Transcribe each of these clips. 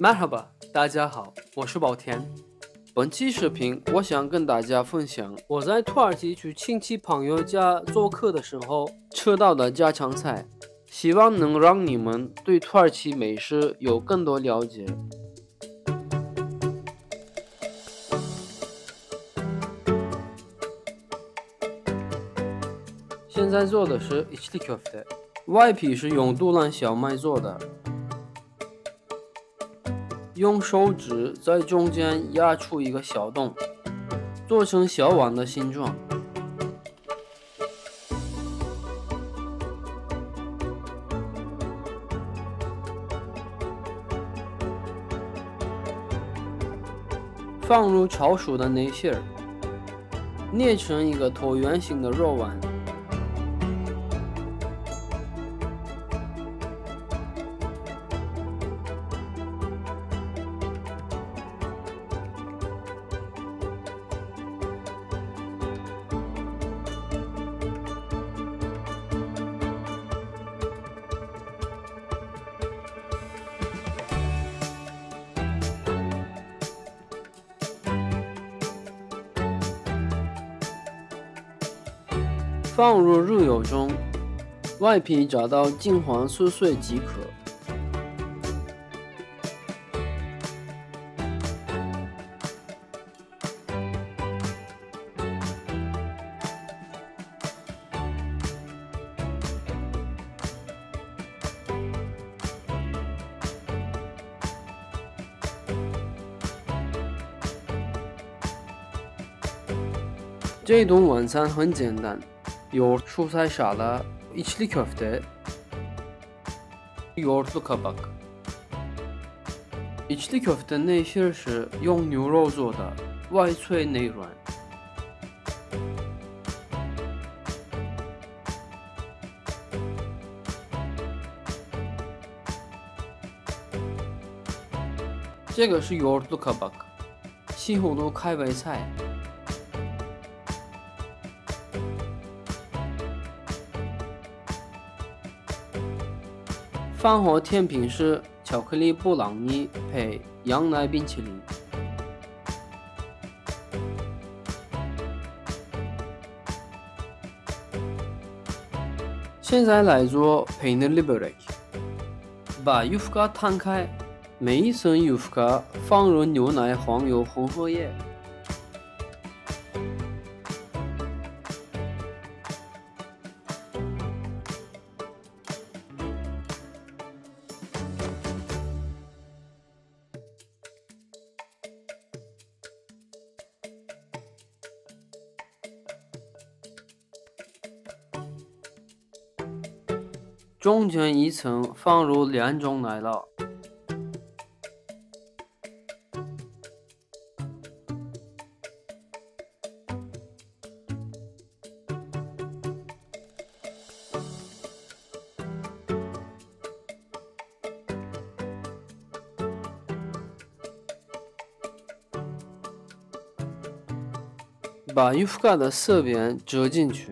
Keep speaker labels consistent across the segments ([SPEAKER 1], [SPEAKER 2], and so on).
[SPEAKER 1] Merhaba，大家好，我是宝田。本期视频，我想跟大家分享我在土耳其去亲戚朋友家做客的时候吃到的家常菜，希望能让你们对土耳其美食有更多了解。现在做的是 içli köfte， 外皮是用杜兰小麦做的。用手指在中间压出一个小洞，做成小碗的形状。放入炒熟的内馅儿，捏成一个椭圆形的肉丸。放入肉油中，外皮炸到金黄酥脆即可。这顿晚餐很简单。有蔬菜沙拉、içli köfte, yoğurtlu kabak. İçli köfte内馅是用牛肉做的，外脆内软。这个是 yoğurtlu kabak， 西葫芦开胃菜。饭后甜品是巧克力布朗尼配羊奶冰淇淋。现在来做 peynirli börek， 把yufka 摊开，每一层 yufka 放入牛奶、黄油、红荷叶。中间一层放入2种奶酪，把 yufka 的四边折进去。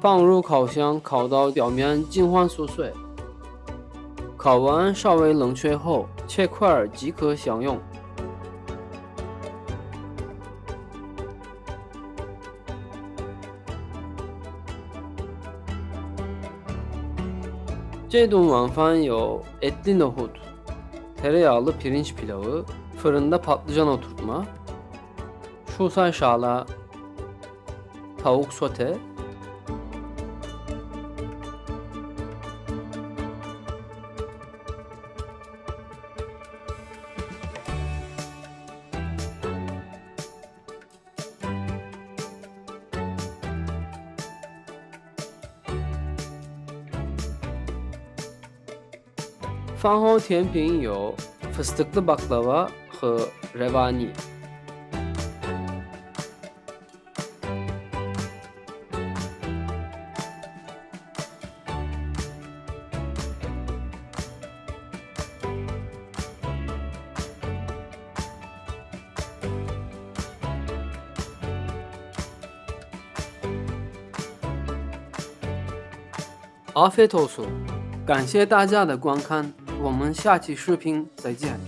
[SPEAKER 1] 放入烤箱，烤到表面金黄酥脆。烤完稍微冷却后，切块即可享用。这顿晚饭有 etli nohut, tereyağlı pirinç pilavı, fırında patlıcan oturtma, şusay şala, tavuk sote,饭后甜品有 fıstıklı baklava 和 revani。阿非陀说。感谢大家的观看，我们下期视频再见。